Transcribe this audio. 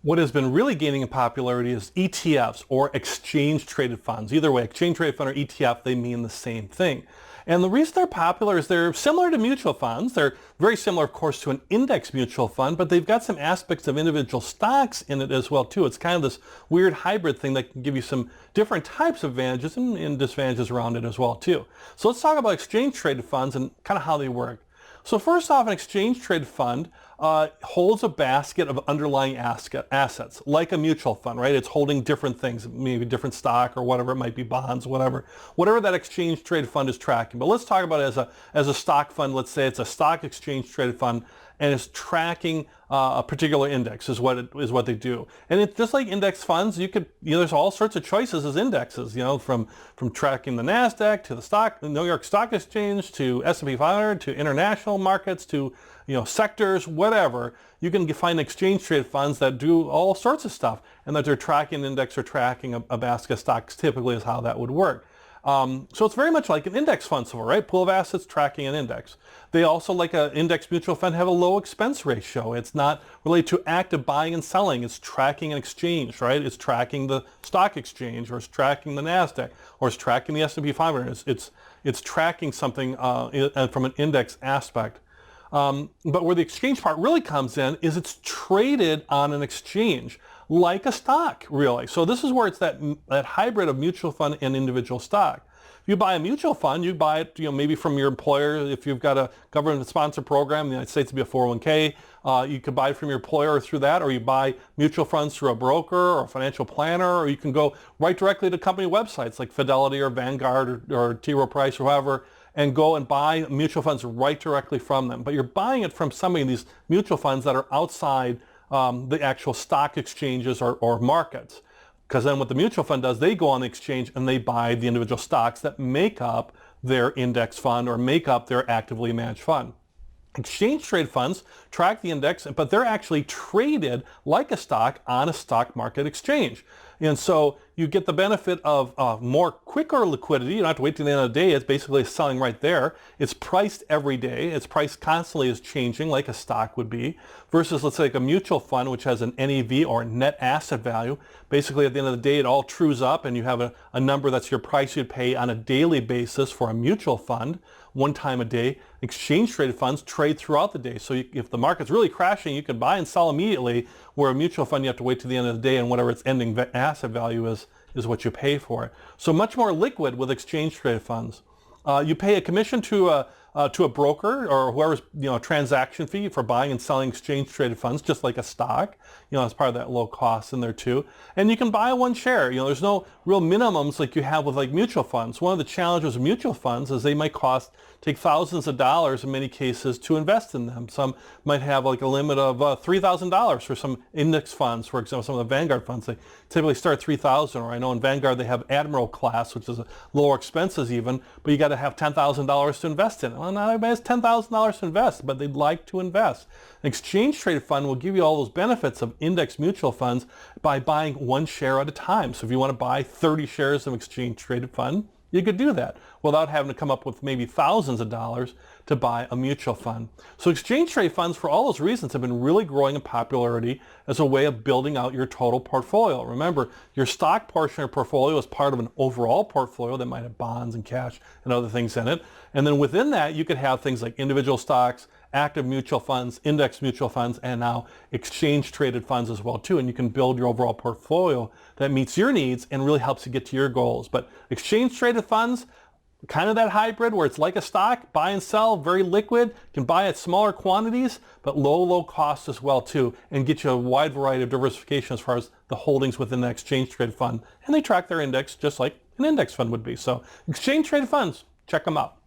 What has been really gaining in popularity is ETFs, or exchange-traded funds. Either way, exchange-traded fund or ETF, they mean the same thing. And the reason they're popular is they're similar to mutual funds. They're very similar, of course, to an index mutual fund, but they've got some aspects of individual stocks in it as well, too. It's kind of this weird hybrid thing that can give you some different types of advantages and disadvantages around it as well, too. So let's talk about exchange-traded funds and kind of how they work. So first off, an exchange-traded fund holds a basket of underlying assets, like a mutual fund, right? It's holding different things, maybe different stock or whatever, it might be bonds, whatever that exchange-traded fund is tracking. But let's talk about it as a stock fund. Let's say it's a stock exchange-traded fund, and it's tracking a particular index is what they do. And it's just like index funds. There's all sorts of choices as indexes, from tracking the NASDAQ to the New York Stock Exchange to S&P 500 to international markets to sectors, whatever. You can find exchange traded funds that do all sorts of stuff, and that they're tracking an index or tracking a basket of stocks. Typically is how that would work. So it's very much like an index fund, right? Pool of assets tracking an index. They also, like an index mutual fund, have a low expense ratio. It's not related to active buying and selling. It's tracking an exchange, right? It's tracking the stock exchange, or it's tracking the NASDAQ, or it's tracking the S&P 500. It's tracking something from an index aspect. But where the exchange part really comes in is it's traded on an exchange, like a stock, really. So this is where it's that hybrid of mutual fund and individual stock. If you buy a mutual fund, you buy it, maybe from your employer. If you've got a government-sponsored program in the United States, it'd be a 401k. You could buy it from your employer through that, or you buy mutual funds through a broker or a financial planner, or you can go right directly to company websites like Fidelity or Vanguard or T. Rowe Price or whoever, and go and buy mutual funds right directly from them. But you're buying it from some of these mutual funds that are outside the actual stock exchanges or markets. Because then what the mutual fund does, they go on the exchange and they buy the individual stocks that make up their index fund or make up their actively managed fund. Exchange traded funds track the index, but they're actually traded like a stock on a stock market exchange. And so you get the benefit of more quicker liquidity. You don't have to wait till the end of the day. It's basically selling right there. It's priced every day. Its price constantly is changing like a stock would be, versus, let's say, like a mutual fund, which has an NAV, or net asset value. Basically, at the end of the day, it all trues up, and you have a number that's your price you'd pay on a daily basis for a mutual fund, one time a day. Exchange traded funds trade throughout the day. So if the market's really crashing, you can buy and sell immediately, where a mutual fund, you have to wait to the end of the day, and whatever its ending asset value is what you pay for it. So much more liquid with exchange traded funds. You pay a commission to a broker or whoever's, a transaction fee for buying and selling exchange traded funds, just like a stock. As part of that low cost in there too. And you can buy one share. There's no real minimums like you have with like mutual funds. One of the challenges of mutual funds is they might take thousands of dollars in many cases to invest in them. Some might have like a limit of $3,000 for some index funds. For example, some of the Vanguard funds, they typically start $3,000, or I know in Vanguard they have Admiral class, which is lower expenses even, but you got to have $10,000 to invest in it. Well, not everybody has $10,000 to invest, but they'd like to invest. An exchange traded fund will give you all those benefits of index mutual funds by buying one share at a time. So if you want to buy 30 shares of exchange traded fund, you could do that without having to come up with maybe thousands of dollars to buy a mutual fund. So exchange traded funds, for all those reasons, have been really growing in popularity as a way of building out your total portfolio. Remember, your stock portion of your portfolio is part of an overall portfolio that might have bonds and cash and other things in it. And then within that, you could have things like individual stocks, active mutual funds, index mutual funds, and now exchange traded funds as well too. And you can build your overall portfolio that meets your needs and really helps you get to your goals. But exchange traded funds, kind of that hybrid where it's like a stock, buy and sell, very liquid, you can buy at smaller quantities, but low cost as well too, and get you a wide variety of diversification as far as the holdings within the exchange traded fund. And they track their index just like an index fund would be. So exchange traded funds, check them out.